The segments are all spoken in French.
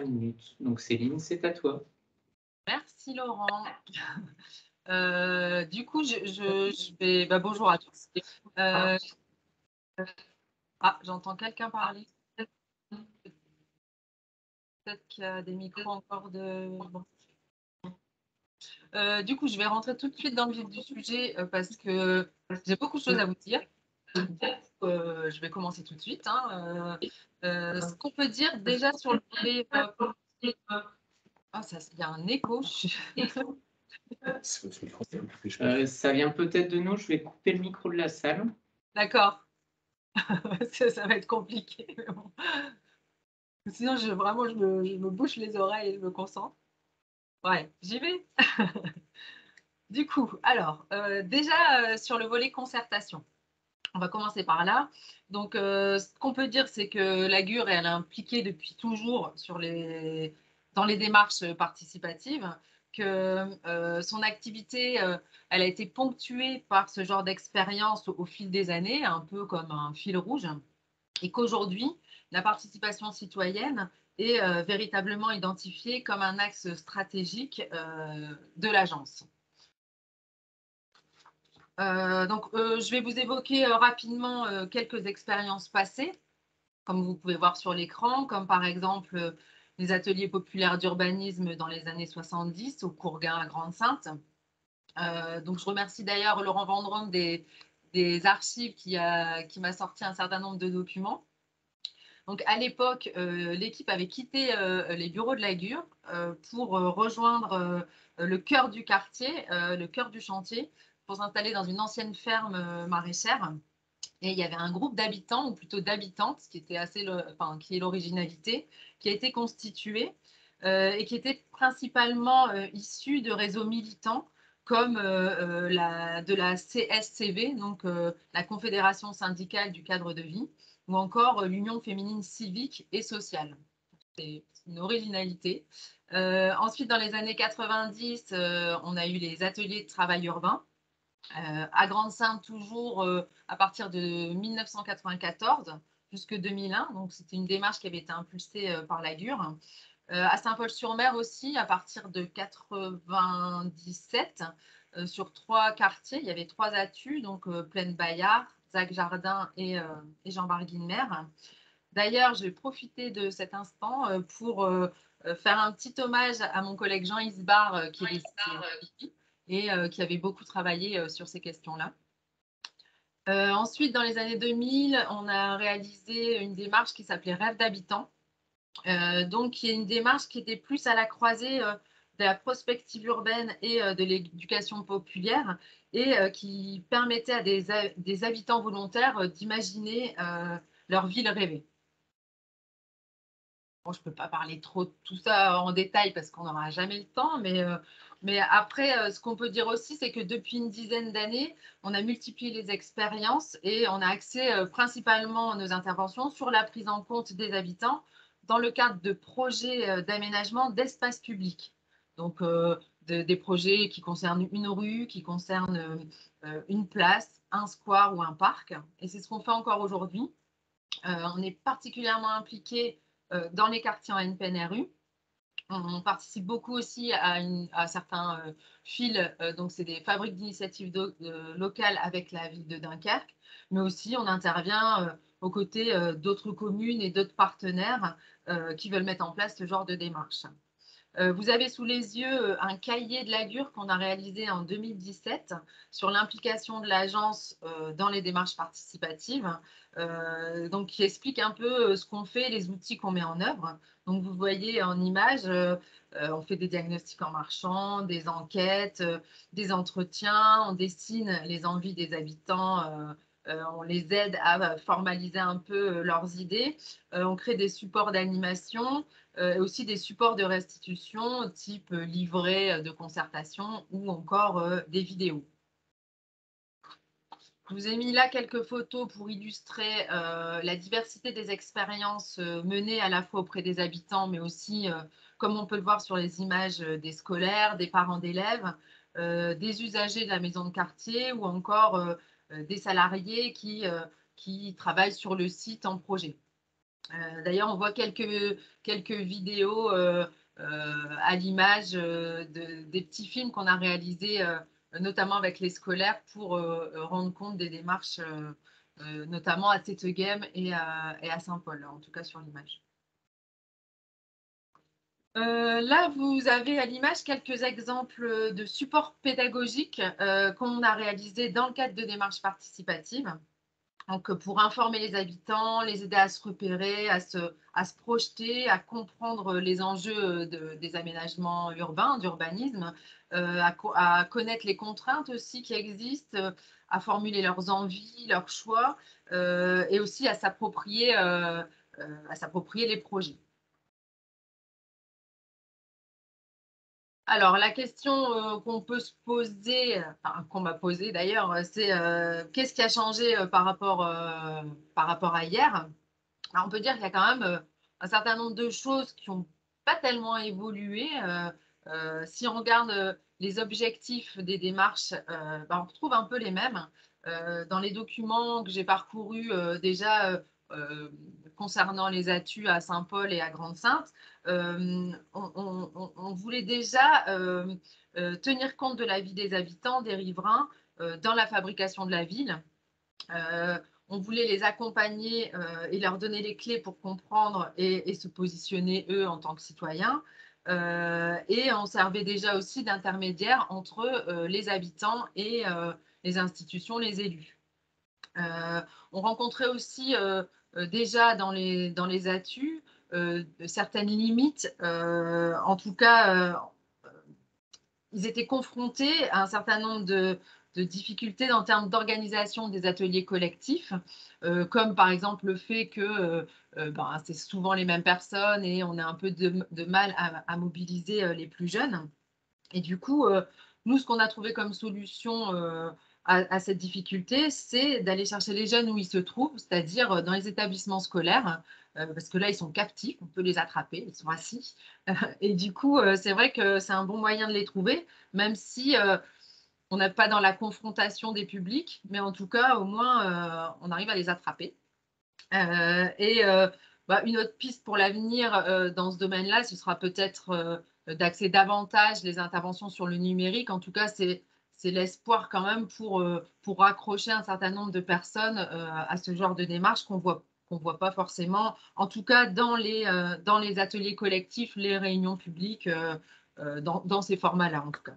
minutes. Donc Céline, c'est à toi. Merci Laurent. Du coup, je vais. Bonjour à tous. J'entends quelqu'un parler. Peut-être qu'il y a des micros encore de. Bon. Du coup, je vais rentrer tout de suite dans le vif du sujet parce que j'ai beaucoup de choses à vous dire. Je vais commencer tout de suite. Ce qu'on peut dire déjà sur le volet. Il y a un écho. Ça vient peut-être de nous. Je vais couper le micro de la salle. D'accord. Ça va être compliqué. Mais bon. Sinon, je me bouche les oreilles et je me concentre. Ouais, j'y vais. Du coup, alors, déjà sur le volet concertation, on va commencer par là. Donc, ce qu'on peut dire, c'est que la GUR, elle est impliquée depuis toujours dans les démarches participatives, que son activité, elle a été ponctuée par ce genre d'expérience au fil des années, un peu comme un fil rouge, et qu'aujourd'hui, la participation citoyenne est véritablement identifiée comme un axe stratégique de l'agence. Je vais vous évoquer rapidement quelques expériences passées, comme vous pouvez voir sur l'écran, comme par exemple les ateliers populaires d'urbanisme dans les années 70 au Courgain à Grande-Synthe. Je remercie d'ailleurs Laurent Vendrome des archives qui m'a sorti un certain nombre de documents. Donc, à l'époque, l'équipe avait quitté les bureaux de la GUR pour rejoindre le cœur du quartier, le cœur du chantier, pour s'installer dans une ancienne ferme maraîchère. Et il y avait un groupe d'habitants, ou plutôt d'habitantes, qui est l'originalité, qui a été constitué et qui était principalement issu de réseaux militants comme de la CSCV, donc la Confédération syndicale du cadre de vie, ou encore l'Union féminine civique et sociale. C'est une originalité. Ensuite, dans les années 90, on a eu les ateliers de travail urbain. À Grande-Synthe, toujours à partir de 1994 jusque 2001. Donc, c'était une démarche qui avait été impulsée par la GUR. À Saint-Paul-sur-Mer aussi, à partir de 97, sur 3 quartiers, il y avait 3 ATU, donc Plaine Bayard, Zac Jardin et Jean Barguilher. D'ailleurs, je vais profiter de cet instant pour faire un petit hommage à mon collègue Jean Isbar, qui est décédé et qui avait beaucoup travaillé sur ces questions-là. Ensuite, dans les années 2000, on a réalisé une démarche qui s'appelait Rêve d'habitants, donc qui est une démarche qui était plus à la croisée de la prospective urbaine et de l'éducation populaire et qui permettait à des habitants volontaires d'imaginer leur ville rêvée. Bon, je ne peux pas parler trop de tout ça en détail parce qu'on n'aura jamais le temps, mais après, ce qu'on peut dire aussi, c'est que depuis une dizaine d'années, on a multiplié les expériences et on a axé principalement nos interventions sur la prise en compte des habitants dans le cadre de projets d'aménagement d'espaces publics. Donc, des projets qui concernent une rue, qui concernent une place, un square ou un parc. Et c'est ce qu'on fait encore aujourd'hui. On est particulièrement impliqué dans les quartiers en NPNRU. On participe beaucoup aussi à certains fils, donc c'est des fabriques d'initiatives locales avec la ville de Dunkerque, mais aussi on intervient aux côtés d'autres communes et d'autres partenaires qui veulent mettre en place ce genre de démarche. Vous avez sous les yeux un cahier de la GUR qu'on a réalisé en 2017 sur l'implication de l'agence dans les démarches participatives, donc qui explique un peu ce qu'on fait, les outils qu'on met en œuvre. Donc vous voyez en image, on fait des diagnostics en marchant, des enquêtes, des entretiens, on dessine les envies des habitants, on les aide à formaliser un peu leurs idées, on crée des supports d'animation, et aussi des supports de restitution type livret de concertation ou encore des vidéos. Je vous ai mis là quelques photos pour illustrer la diversité des expériences menées à la fois auprès des habitants, mais aussi, comme on peut le voir sur les images, des scolaires, des parents d'élèves, des usagers de la maison de quartier ou encore des salariés qui travaillent sur le site en projet. D'ailleurs, on voit quelques vidéos à l'image des petits films qu'on a réalisés, notamment avec les scolaires, pour rendre compte des démarches, notamment à Téteghem et à Saint-Paul, en tout cas sur l'image. Là, vous avez à l'image quelques exemples de supports pédagogiques qu'on a réalisés dans le cadre de démarches participatives. Donc, pour informer les habitants, les aider à se repérer, à se projeter, à comprendre les enjeux des aménagements urbains, d'urbanisme, à connaître les contraintes aussi qui existent, à formuler leurs envies, leurs choix, et aussi à s'approprier les projets. Alors, la question qu'on peut se poser, enfin, qu'on m'a posée d'ailleurs, c'est qu'est-ce qui a changé par rapport à hier? Alors, on peut dire qu'il y a quand même un certain nombre de choses qui n'ont pas tellement évolué. Si on regarde les objectifs des démarches, on retrouve un peu les mêmes. Dans les documents que j'ai parcourus déjà concernant les ATU à Saint-Paul et à Grande-Synthe, on voulait déjà tenir compte de la vie des habitants, des riverains, dans la fabrication de la ville. On voulait les accompagner et leur donner les clés pour comprendre et se positionner eux en tant que citoyens. Et on servait déjà aussi d'intermédiaire entre les habitants et les institutions, les élus. On rencontrait aussi déjà dans les ATU certaines limites. En tout cas, ils étaient confrontés à un certain nombre de difficultés en termes d'organisation des ateliers collectifs, comme par exemple le fait que c'est souvent les mêmes personnes et on a un peu de mal à mobiliser les plus jeunes. Et du coup, nous, ce qu'on a trouvé comme solution à cette difficulté, c'est d'aller chercher les jeunes où ils se trouvent, c'est-à-dire dans les établissements scolaires, parce que là, ils sont captifs, on peut les attraper, ils sont assis. Et du coup, c'est vrai que c'est un bon moyen de les trouver, même si on n'est pas dans la confrontation des publics, mais en tout cas, au moins, on arrive à les attraper. Une autre piste pour l'avenir dans ce domaine-là, ce sera peut-être d'axer davantage les interventions sur le numérique. En tout cas, c'est l'espoir quand même pour raccrocher un certain nombre de personnes à ce genre de démarche qu'on voit pas forcément, en tout cas dans les ateliers collectifs, les réunions publiques, dans ces formats-là en tout cas.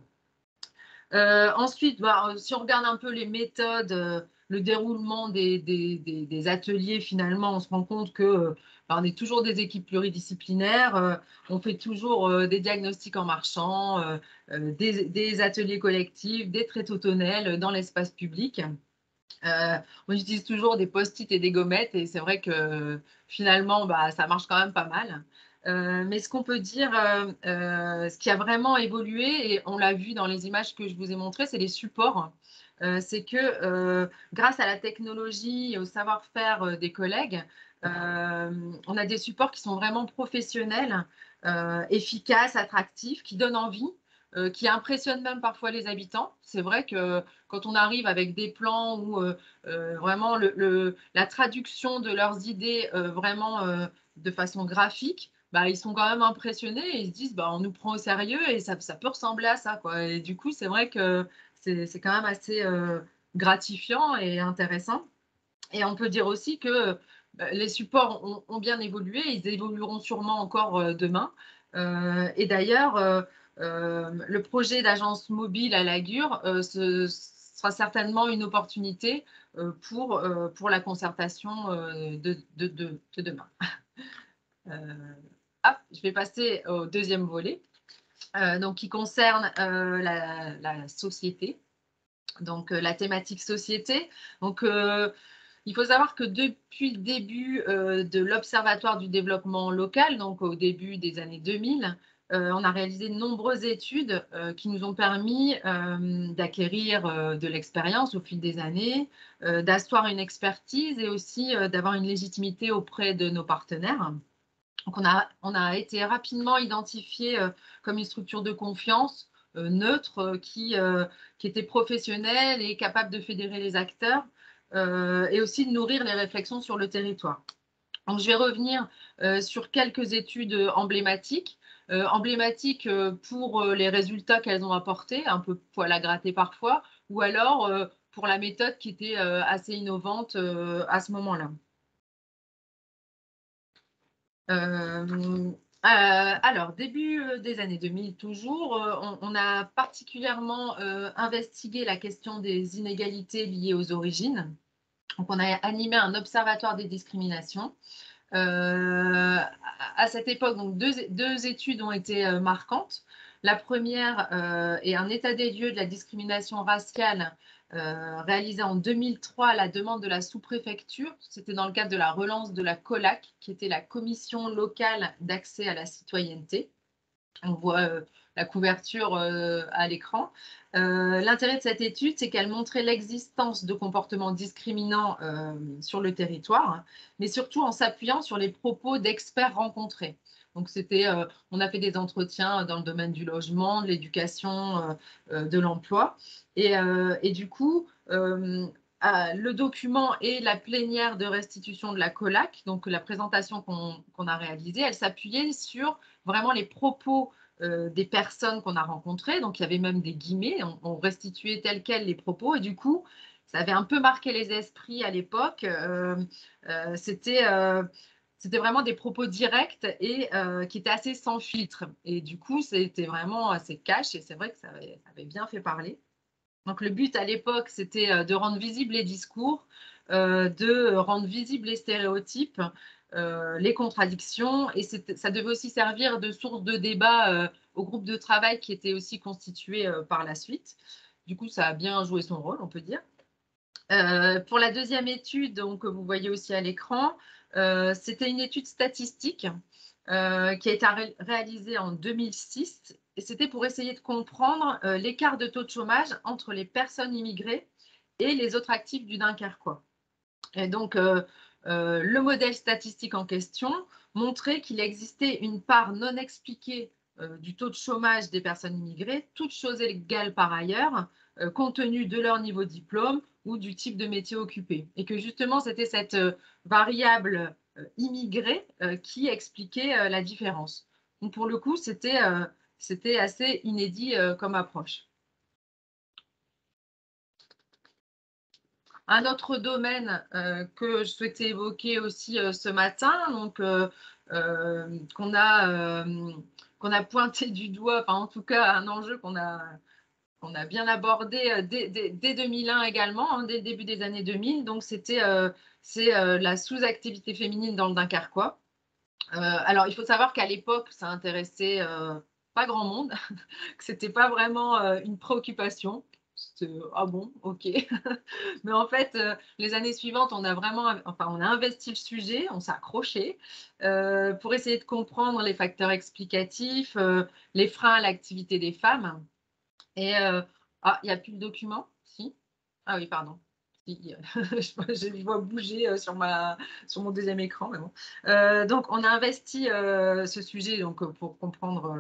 Ensuite, si on regarde un peu les méthodes, le déroulement des ateliers, finalement, on se rend compte que on est toujours des équipes pluridisciplinaires, on fait toujours des diagnostics en marchant, des ateliers collectifs, des trétotonnelles dans l'espace public. On utilise toujours des post-it et des gommettes et c'est vrai que finalement, ça marche quand même pas mal. Mais ce qu'on peut dire, ce qui a vraiment évolué, et on l'a vu dans les images que je vous ai montrées, c'est les supports. C'est que grâce à la technologie et au savoir-faire des collègues, on a des supports qui sont vraiment professionnels, efficaces, attractifs, qui donnent envie, qui impressionnent même parfois les habitants. C'est vrai que quand on arrive avec des plans où vraiment la traduction de leurs idées vraiment de façon graphique, ils sont quand même impressionnés et ils se disent on nous prend au sérieux et ça peut ressembler à ça, quoi. Et du coup, c'est vrai que c'est quand même assez gratifiant et intéressant. Et on peut dire aussi que les supports ont bien évolué, ils évolueront sûrement encore demain. Et d'ailleurs, le projet d'agence mobile à Lagur sera certainement une opportunité pour la concertation de demain. Je vais passer au deuxième volet, donc qui concerne la société, donc la thématique société. Donc, il faut savoir que depuis le début de l'Observatoire du développement local, donc au début des années 2000, on a réalisé de nombreuses études qui nous ont permis d'acquérir de l'expérience au fil des années, d'asseoir une expertise et aussi d'avoir une légitimité auprès de nos partenaires. Donc, on a été rapidement identifié comme une structure de confiance neutre qui était professionnelle et capable de fédérer les acteurs et aussi de nourrir les réflexions sur le territoire. Donc, je vais revenir sur quelques études emblématiques. Emblématiques pour les résultats qu'elles ont apportés, un peu poil à gratter parfois, ou alors pour la méthode qui était assez innovante à ce moment-là. Alors, début des années 2000 toujours, on a particulièrement investigué la question des inégalités liées aux origines. Donc, on a animé un observatoire des discriminations. À cette époque, donc deux études ont été marquantes. La première est un état des lieux de la discrimination raciale réalisé en 2003 à la demande de la sous-préfecture. C'était dans le cadre de la relance de la COLAC, qui était la Commission locale d'accès à la citoyenneté. On voit la couverture à l'écran. L'intérêt de cette étude, c'est qu'elle montrait l'existence de comportements discriminants sur le territoire, mais surtout en s'appuyant sur les propos d'experts rencontrés. Donc, on a fait des entretiens dans le domaine du logement, de l'éducation, de l'emploi. Et du coup, le document et la plénière de restitution de la COLAC, donc la présentation qu'on a réalisée, elle s'appuyait sur vraiment les propos des personnes qu'on a rencontrées. Donc, il y avait même des guillemets, on restituait tels quels les propos. Et du coup, ça avait un peu marqué les esprits à l'époque. C'était vraiment des propos directs et qui étaient assez sans filtre. Et du coup, c'était vraiment assez cash et c'est vrai que ça avait bien fait parler. Donc, le but à l'époque, c'était de rendre visibles les discours, de rendre visibles les stéréotypes, les contradictions, et ça devait aussi servir de source de débat au groupe de travail qui était aussi constitué par la suite. Du coup, ça a bien joué son rôle, on peut dire. Pour la deuxième étude, donc, que vous voyez aussi à l'écran, c'était une étude statistique qui a été réalisée en 2006. Et c'était pour essayer de comprendre l'écart de taux de chômage entre les personnes immigrées et les autres actifs du Dunkerquois. Et donc, le modèle statistique en question montrait qu'il existait une part non expliquée du taux de chômage des personnes immigrées, toutes choses égales par ailleurs, compte tenu de leur niveau de diplôme ou du type de métier occupé. Et que justement, c'était cette variable immigrée qui expliquait la différence. Donc, pour le coup, c'était assez inédit comme approche. Un autre domaine que je souhaitais évoquer aussi ce matin, donc qu'on a pointé du doigt, enfin en tout cas un enjeu qu'on a bien abordé dès 2001 également, hein, dès le début des années 2000. Donc c'est la sous-activité féminine dans le Dunkerquois. Alors il faut savoir qu'à l'époque, ça intéressait pas grand monde, que c'était pas vraiment une préoccupation. Ah bon, ok. Mais en fait, les années suivantes, on a investi le sujet, on s'est accroché pour essayer de comprendre les facteurs explicatifs, les freins à l'activité des femmes. Et il n'y a plus le document? Si. Ah oui, pardon. Si, je vois bouger sur mon deuxième écran. Mais bon. Donc, on a investi ce sujet donc, pour comprendre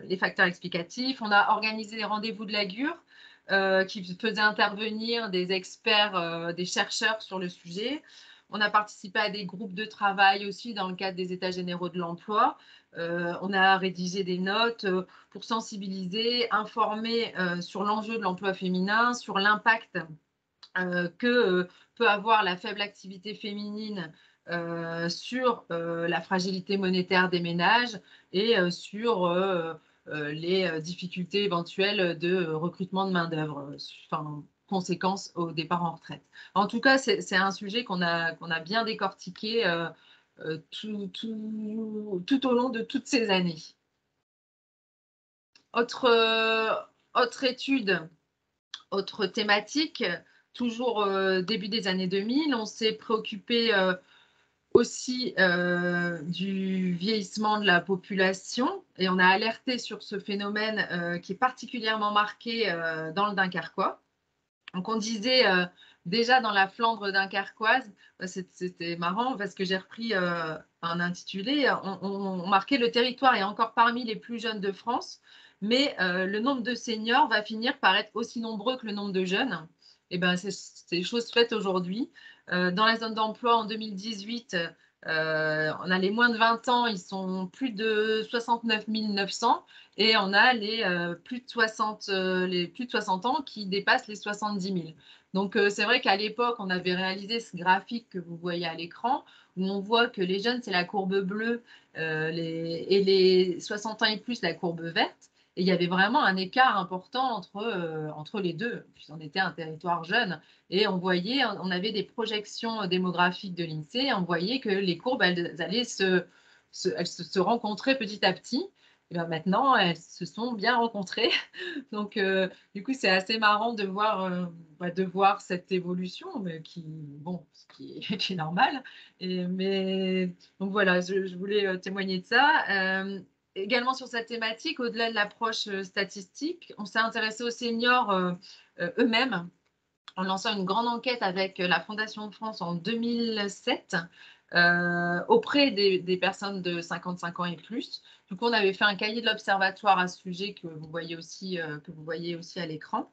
les facteurs explicatifs. On a organisé des rendez-vous de la GUR qui faisaient intervenir des experts, des chercheurs sur le sujet. On a participé à des groupes de travail aussi dans le cadre des États généraux de l'emploi. On a rédigé des notes pour sensibiliser, informer sur l'enjeu de l'emploi féminin, sur l'impact que peut avoir la faible activité féminine sur la fragilité monétaire des ménages et sur les difficultés éventuelles de recrutement de main-d'œuvre, enfin, conséquences au départ en retraite. En tout cas, c'est un sujet qu'on a bien décortiqué tout au long de toutes ces années. Autre étude, autre thématique, toujours début des années 2000, on s'est préoccupé aussi du vieillissement de la population et on a alerté sur ce phénomène qui est particulièrement marqué dans le Dunkerquois. Donc on disait déjà dans la Flandre dunkerquoise, c'était marrant parce que j'ai repris un intitulé, on marquait le territoire est encore parmi les plus jeunes de France, mais le nombre de seniors va finir par être aussi nombreux que le nombre de jeunes. Et ben c'est chose faite aujourd'hui. Dans la zone d'emploi en 2018, On a les moins de 20 ans, ils sont plus de 69 900 et on a les plus de 60 ans qui dépassent les 70 000. Donc, c'est vrai qu'à l'époque, on avait réalisé ce graphique que vous voyez à l'écran où on voit que les jeunes, c'est la courbe bleue et les 60 ans et plus, la courbe verte. Et il y avait vraiment un écart important entre les deux, puisqu'on était un territoire jeune. Et on voyait, on avait des projections démographiques de l'INSEE, on voyait que les courbes, elles allaient se rencontrer petit à petit. Et bien maintenant, elles se sont bien rencontrées. Donc, du coup, c'est assez marrant de voir cette évolution, mais qui est normal. Donc voilà, je voulais témoigner de ça. Également sur cette thématique, au-delà de l'approche statistique, on s'est intéressé aux seniors eux-mêmes en lançant une grande enquête avec la Fondation de France en 2007 auprès des personnes de 55 ans et plus. Du coup, on avait fait un cahier de l'Observatoire à ce sujet que vous voyez aussi à l'écran.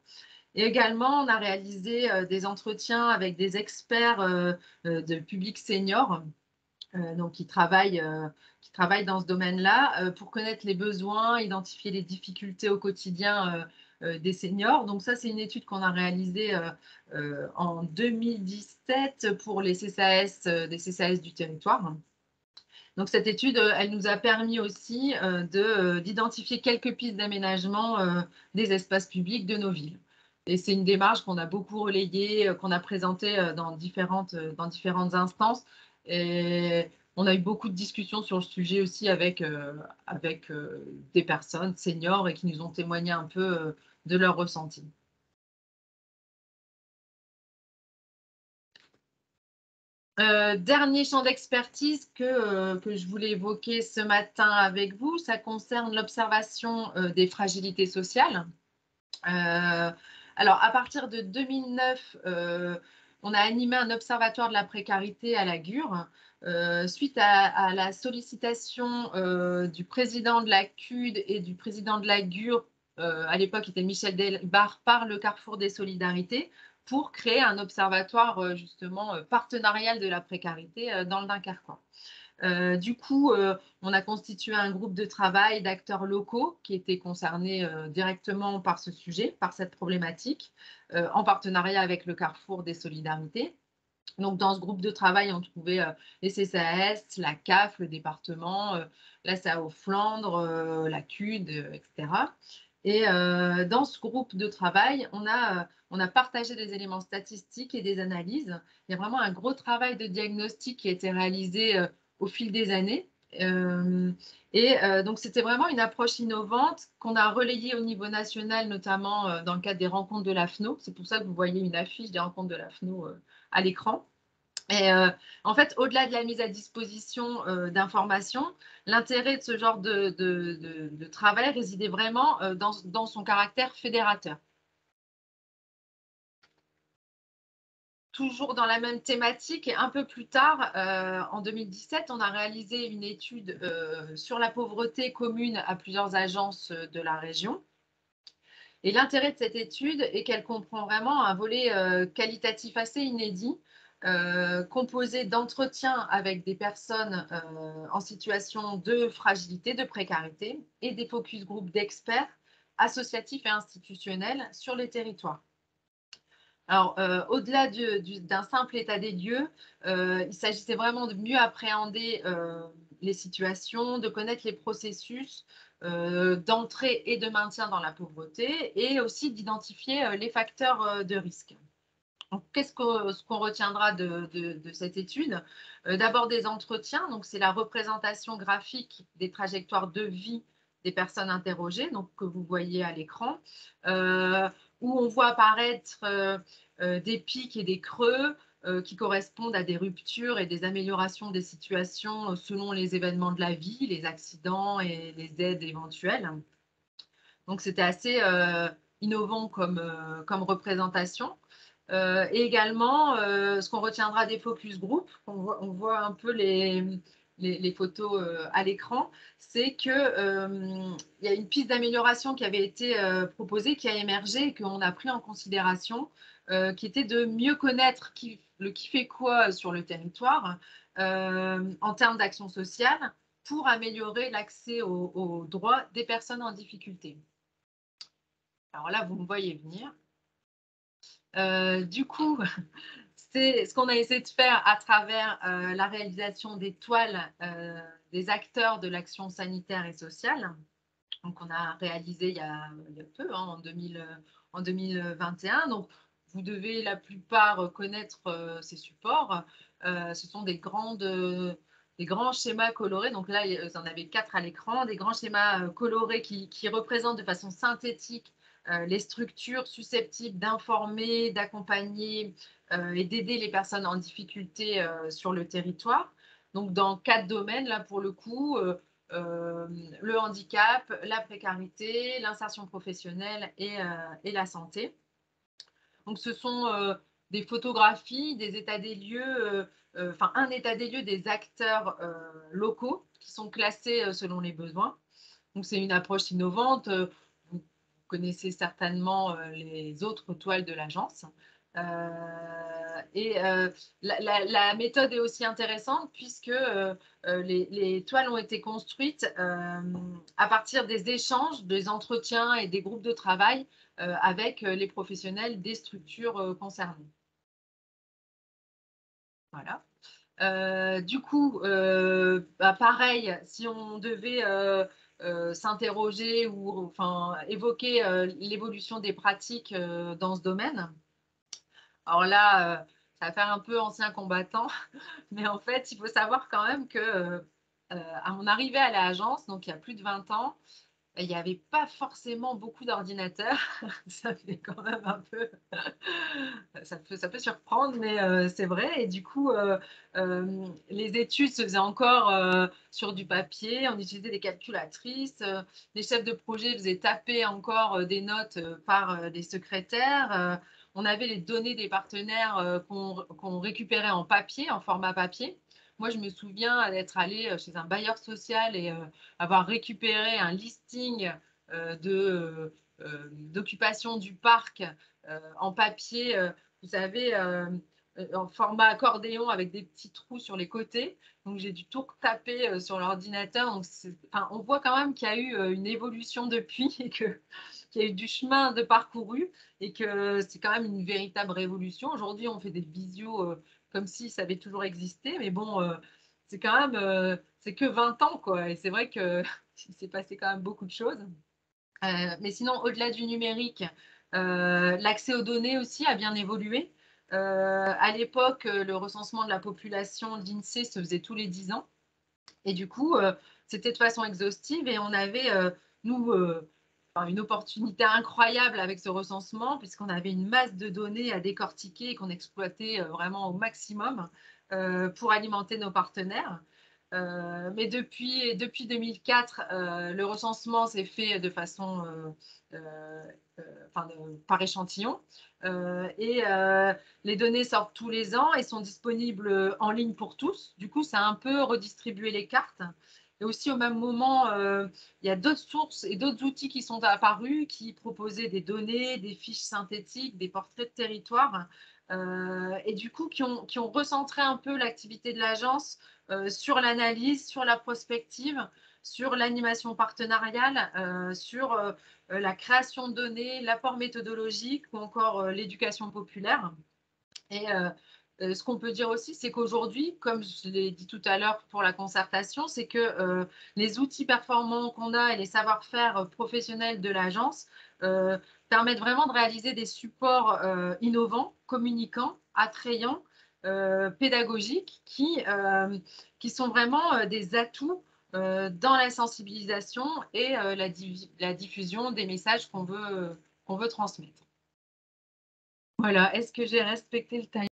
Et également, on a réalisé des entretiens avec des experts de public senior donc qui travaillent dans ce domaine-là pour connaître les besoins, identifier les difficultés au quotidien des seniors. Donc ça, c'est une étude qu'on a réalisée en 2017 pour les CCAS, des CCAS du territoire. Donc cette étude, elle nous a permis aussi d'identifier quelques pistes d'aménagement des espaces publics de nos villes. Et c'est une démarche qu'on a beaucoup relayée, qu'on a présentée dans différentes instances. Et on a eu beaucoup de discussions sur le sujet aussi avec des personnes seniors et qui nous ont témoigné un peu de leur ressenti. Dernier champ d'expertise que je voulais évoquer ce matin avec vous, ça concerne l'observation des fragilités sociales. Alors, à partir de 2009, on a animé un observatoire de la précarité à la Gure. Suite à la sollicitation du président de la CUD et du président de la Gure, à l'époque, était Michel Delbarre, par le Carrefour des Solidarités, pour créer un observatoire justement partenarial de la précarité dans le Dunkerquois. Du coup, on a constitué un groupe de travail d'acteurs locaux qui étaient concernés directement par ce sujet, par cette problématique, en partenariat avec le Carrefour des Solidarités. Donc, dans ce groupe de travail, on trouvait les CCAS, la CAF, le département, la SAO Flandre, la CUD, etc. Et dans ce groupe de travail, on a partagé des éléments statistiques et des analyses. Il y a vraiment un gros travail de diagnostic qui a été réalisé au fil des années. Donc, c'était vraiment une approche innovante qu'on a relayée au niveau national, notamment dans le cadre des rencontres de l'AFNO. C'est pour ça que vous voyez une affiche des rencontres de l'AFNO à l'écran. Et en fait, au-delà de la mise à disposition d'informations, l'intérêt de ce genre de travail résidait vraiment dans son caractère fédérateur. Toujours dans la même thématique, et un peu plus tard, en 2017, on a réalisé une étude sur la pauvreté commune à plusieurs agences de la région. Et l'intérêt de cette étude est qu'elle comprend vraiment un volet qualitatif assez inédit, composé d'entretiens avec des personnes en situation de fragilité, de précarité, et des focus group d'experts associatifs et institutionnels sur les territoires. Alors, au-delà d'un simple état des lieux, il s'agissait vraiment de mieux appréhender les situations, de connaître les processus d'entrée et de maintien dans la pauvreté et aussi d'identifier les facteurs de risque. Qu'est-ce qu'on retiendra de cette étude? D'abord des entretiens, donc c'est la représentation graphique des trajectoires de vie des personnes interrogées, donc que vous voyez à l'écran, où on voit apparaître des pics et des creux qui correspondent à des ruptures et des améliorations des situations selon les événements de la vie, les accidents et les aides éventuelles. Donc c'était assez innovant comme représentation. Et également, ce qu'on retiendra des focus group, on voit un peu les photos à l'écran, c'est qu'il y a une piste d'amélioration qui avait été proposée, qui a émergé et qu'on a pris en considération qui était de mieux connaître qui fait quoi sur le territoire en termes d'action sociale pour améliorer l'accès aux droits des personnes en difficulté. Alors là, vous me voyez venir. Du coup, c'est ce qu'on a essayé de faire à travers la réalisation des toiles des acteurs de l'action sanitaire et sociale. Donc, on a réalisé il y a peu, hein, en 2021. Donc, vous devez la plupart connaître ces supports. Ce sont des grands schémas colorés. Donc là, vous en avez 4 à l'écran, des grands schémas colorés qui représentent de façon synthétique les structures susceptibles d'informer, d'accompagner et d'aider les personnes en difficulté sur le territoire. Donc, dans 4 domaines, là, pour le coup, le handicap, la précarité, l'insertion professionnelle et la santé. Donc, ce sont des photographies, des états des lieux, enfin un état des lieux des acteurs locaux qui sont classés selon les besoins. Donc, c'est une approche innovante. Vous connaissez certainement les autres toiles de l'agence. La méthode est aussi intéressante puisque les toiles ont été construites à partir des échanges, des entretiens et des groupes de travail avec les professionnels des structures concernées. Voilà. Du coup, pareil, si on devait s'interroger ou enfin, évoquer l'évolution des pratiques dans ce domaine, alors là, ça va faire un peu ancien combattant, mais en fait, il faut savoir quand même que à mon arrivée à l'agence, donc il y a plus de 20 ans, il n'y avait pas forcément beaucoup d'ordinateurs. Ça fait quand même un peu, ça peut surprendre, mais c'est vrai. Et du coup, les études se faisaient encore sur du papier. On utilisait des calculatrices. Les chefs de projet faisaient taper encore des notes par les secrétaires. On avait les données des partenaires qu'on récupérait en papier, en format papier. Moi, je me souviens d'être allée chez un bailleur social et avoir récupéré un listing d'occupation du parc en papier, vous savez, en format accordéon avec des petits trous sur les côtés. Donc, j'ai dû tout taper sur l'ordinateur. Donc, enfin, on voit quand même qu'il y a eu une évolution depuis et qu'il y a eu du chemin de parcouru et que c'est quand même une véritable révolution. Aujourd'hui, on fait des visios comme si ça avait toujours existé, mais bon, c'est quand même, c'est que 20 ans, quoi. Et c'est vrai que il s'est passé quand même beaucoup de choses. Mais sinon, au-delà du numérique, l'accès aux données aussi a bien évolué. À l'époque, le recensement de la population de l'INSEE se faisait tous les 10 ans. Et du coup, c'était de façon exhaustive et on avait, nous, une opportunité incroyable avec ce recensement puisqu'on avait une masse de données à décortiquer et qu'on exploitait vraiment au maximum pour alimenter nos partenaires. Mais depuis 2004, le recensement s'est fait de façon par échantillon. Et les données sortent tous les ans et sont disponibles en ligne pour tous. Du coup, ça a un peu redistribué les cartes. Et aussi, au même moment, il y a d'autres sources et d'autres outils qui sont apparus qui proposaient des données, des fiches synthétiques, des portraits de territoire. Et du coup, qui ont recentré un peu l'activité de l'agence sur l'analyse, sur la prospective, sur l'animation partenariale, sur la création de données, l'apport méthodologique ou encore l'éducation populaire. Et ce qu'on peut dire aussi, c'est qu'aujourd'hui, comme je l'ai dit tout à l'heure pour la concertation, c'est que les outils performants qu'on a et les savoir-faire professionnels de l'agence permettent vraiment de réaliser des supports innovants, communicants, attrayants, pédagogiques, qui sont vraiment des atouts dans la sensibilisation et la diffusion des messages qu'on veut transmettre. Voilà, est-ce que j'ai respecté le timing ?